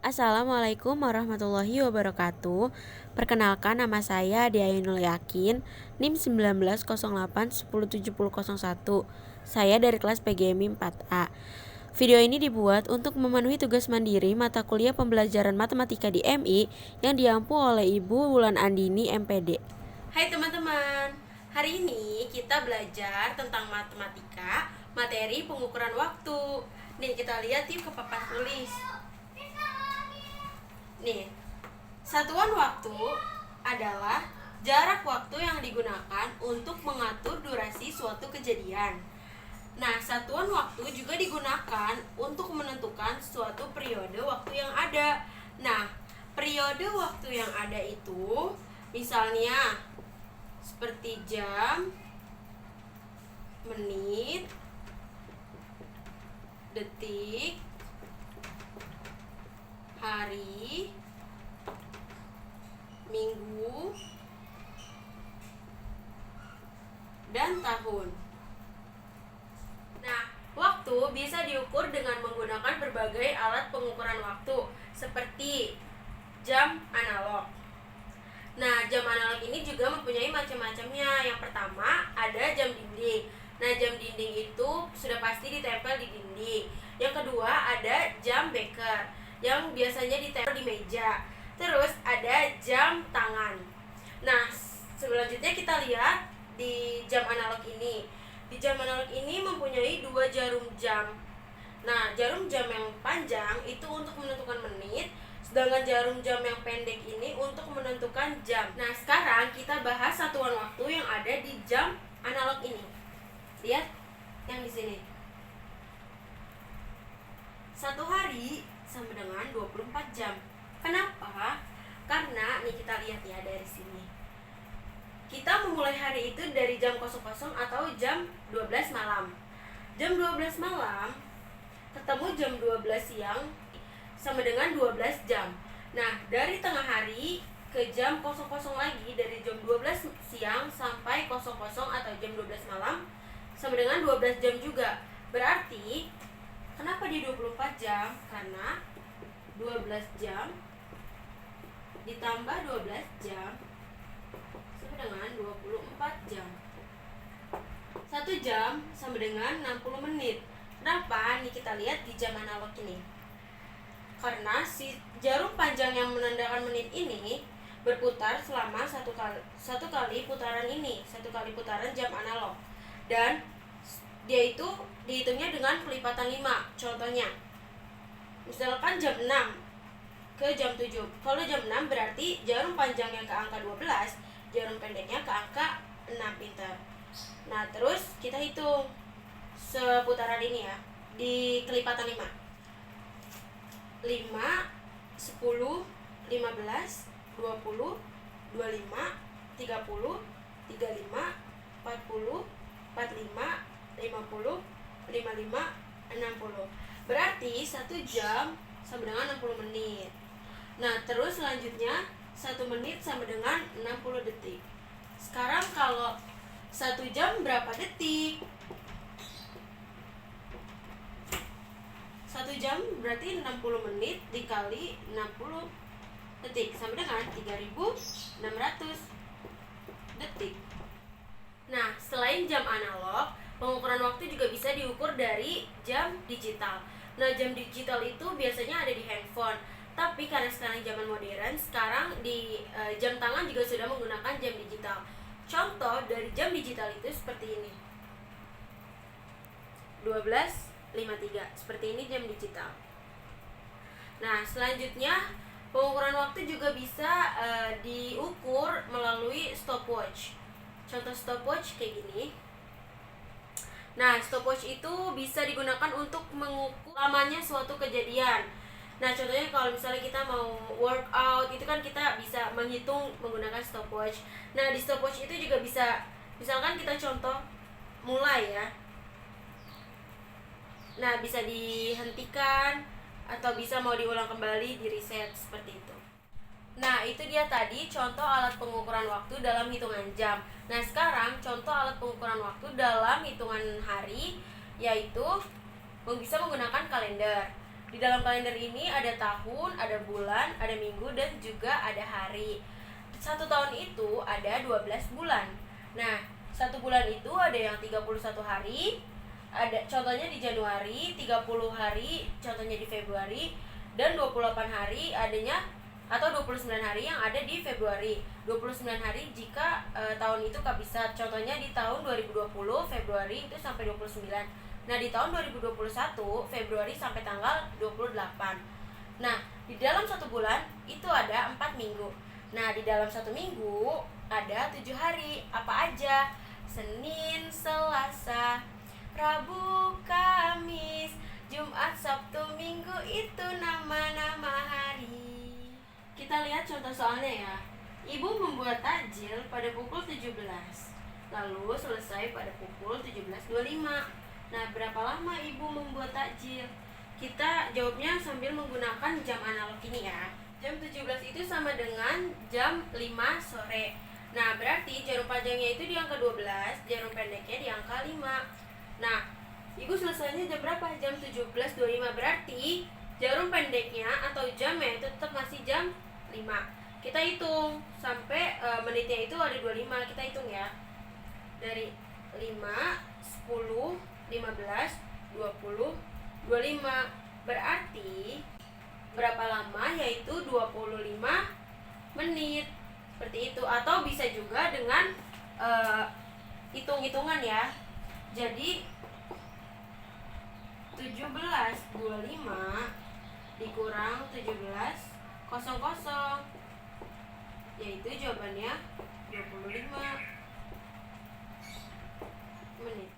Assalamualaikum warahmatullahi wabarakatuh. Perkenalkan, nama saya Adi Ainul Yakin, NIM 1908107001. Saya dari kelas PGMI 4A. Video ini dibuat untuk memenuhi tugas mandiri mata kuliah pembelajaran matematika di MI yang diampu oleh Ibu Wulan Andini, MPD. Hai teman-teman, hari ini kita belajar tentang matematika, materi pengukuran waktu. Nih, kita lihat yuk ke papan tulis. Nih, satuan waktu adalah jarak waktu yang digunakan untuk mengatur durasi suatu kejadian. Nah, satuan waktu juga digunakan untuk menentukan suatu periode waktu yang ada. Nah, periode waktu yang ada itu misalnya seperti jam, menit, detik, hari, minggu, dan tahun. Nah, waktu bisa diukur dengan menggunakan berbagai alat pengukuran waktu seperti jam analog. Nah, jam analog ini juga mempunyai macam-macamnya. Yang pertama ada jam dinding. Nah, jam dinding itu sudah pasti ditempel di dinding. Yang kedua ada jam beker yang biasanya ditempel di meja. Terus ada jam tangan. Nah, selanjutnya kita lihat di jam analog ini. Di jam analog ini mempunyai dua jarum jam. Nah, jarum jam yang panjang itu untuk menentukan menit, sedangkan jarum jam yang pendek ini untuk menentukan jam. Nah, sekarang kita bahas satuan waktu yang ada di jam analog ini. Lihat yang di sini. Satu hari sama dengan 24 jam. Kenapa? Karena nih kita lihat ya dari sini. Kita memulai hari itu dari jam 00 atau jam 12 malam. Jam 12 malam ketemu jam 12 siang sama dengan 12 jam. Nah, dari tengah hari ke jam 00 lagi, dari jam 12 siang sampai 00 atau jam 12 malam sama dengan 12 jam juga. Berarti kenapa di 24 jam? Karena 12 jam ditambah 12 jam sama dengan 24 jam. 1 jam sama dengan 60 menit. Kenapa? Nih kita lihat di jam analog ini. Karena si jarum panjang yang menandakan menit ini berputar selama satu kali putaran ini, satu kali putaran jam analog. Dan dia itu dihitungnya dengan kelipatan 5. Contohnya, misalkan jam 6 ke jam 7. Kalau jam 6 berarti jarum panjangnya ke angka 12, jarum pendeknya ke angka 6, pintar. Nah, terus kita hitung seputaran ini ya, di kelipatan 5. 5, 10, 15, 20, 25, 30, 35, 40, 45, 50, 55, 60. Berarti 1 jam sama dengan 60 menit. Nah, terus selanjutnya 1 menit sama dengan 60 detik. Sekarang kalau 1 jam berapa detik? 1 jam berarti 60 menit dikali 60 detik sama dengan 3600 detik. Nah, selain jam analog, pengukuran waktu juga bisa diukur dari jam digital. Nah, jam digital itu biasanya ada di handphone. Tapi karena sekarang zaman modern, sekarang di jam tangan juga sudah menggunakan jam digital. Contoh dari jam digital itu seperti ini. 12.53. Seperti ini jam digital. Nah, selanjutnya pengukuran waktu juga bisa diukur melalui stopwatch. Contoh stopwatch kayak gini. Nah, stopwatch itu bisa digunakan untuk mengukur lamanya suatu kejadian. Nah, contohnya kalau misalnya kita mau workout, itu kan kita bisa menghitung menggunakan stopwatch. Nah, di stopwatch itu juga bisa, misalkan kita contoh mulai ya. Nah, bisa dihentikan atau bisa mau diulang kembali, di reset seperti itu. Nah, itu dia tadi contoh alat pengukuran waktu dalam hitungan jam. Nah, sekarang contoh alat pengukuran waktu dalam hitungan hari, yaitu bisa menggunakan kalender. Di dalam kalender ini ada tahun, ada bulan, ada minggu, dan juga ada hari. Satu tahun itu ada 12 bulan. Nah, satu bulan itu ada yang 31 hari, ada contohnya di Januari, 30 hari contohnya di Februari, dan 28 hari adanya atau 29 hari yang ada di Februari. 29 hari jika tahun itu kabisat. Contohnya di tahun 2020 Februari itu sampai 29. Nah, di tahun 2021 Februari sampai tanggal 28. Nah, di dalam satu bulan itu ada 4 minggu. Nah, di dalam satu minggu ada 7 hari. Apa aja? Senin, Selasa, Rabu, Kamis, Jumat, Sabtu, Minggu, itu nama-nama hari. Kita lihat contoh soalnya ya. Ibu membuat takjil pada pukul 17, lalu selesai pada pukul 17.25. Nah, berapa lama ibu membuat takjil? Kita jawabnya sambil menggunakan jam analog ini ya. Jam 17 itu sama dengan jam 5 sore. Nah, berarti jarum panjangnya itu di angka 12, jarum pendeknya di angka 5. Nah, ibu selesainya jam berapa? Jam 17.25. Berarti jarum pendeknya atau jamnya itu tetap masih jam 5. Kita hitung sampai menitnya itu ada 25. Kita hitung ya. Dari 5, 10, 15, 20, 25. Berarti berapa lama? Yaitu 25 menit. Seperti itu. Atau bisa juga dengan hitung-hitungan ya. Jadi 17.25 dikurang 17.00, yaitu jawabannya 25 menit.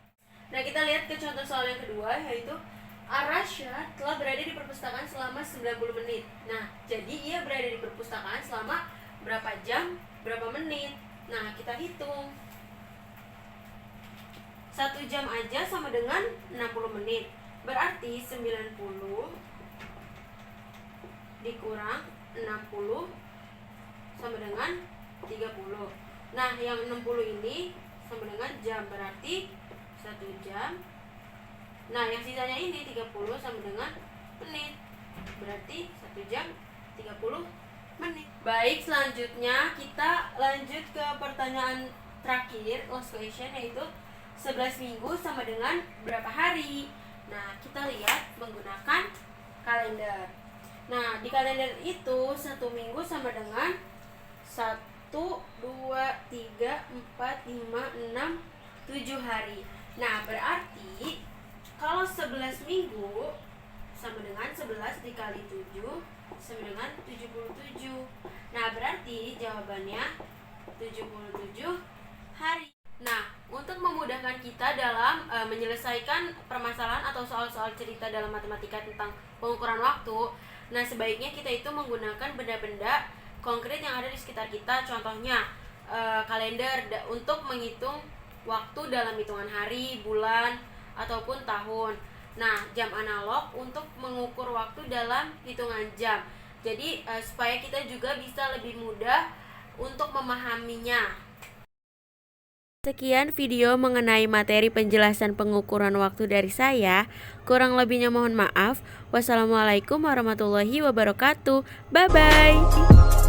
Nah, kita lihat ke contoh soal yang kedua, yaitu Arasya telah berada di perpustakaan selama 90 menit. Nah, jadi ia berada di perpustakaan selama berapa jam, berapa menit. Nah, kita hitung. 1 jam aja sama dengan 60 menit. Berarti 90 dikurang 60 sama dengan 30. Nah, yang 60 ini sama dengan jam, berarti 1 jam. Nah, yang sisanya ini 30 sama dengan menit, berarti 1 jam 30 menit. Baik, selanjutnya kita lanjut ke pertanyaan terakhir, last question, yaitu 11 minggu sama dengan berapa hari. Nah, kita lihat menggunakan kalender. Nah, di kalender itu 1 minggu sama dengan 1, 2, 3, 4, 5, 6, 7 hari. Nah, berarti kalau 11 minggu sama dengan 11 dikali 7 sama dengan 77. Nah, berarti jawabannya 77 hari. Nah, untuk memudahkan kita dalam menyelesaikan permasalahan atau soal-soal cerita dalam matematika tentang pengukuran waktu, nah sebaiknya kita itu menggunakan benda-benda konkret yang ada di sekitar kita. Contohnya kalender untuk menghitung waktu dalam hitungan hari, bulan, ataupun tahun. Nah, jam analog untuk mengukur waktu dalam hitungan jam. Jadi supaya kita juga bisa lebih mudah untuk memahaminya. Sekian video mengenai materi penjelasan pengukuran waktu dari saya. Kurang lebihnya mohon maaf. Wassalamualaikum warahmatullahi wabarakatuh. Bye-bye.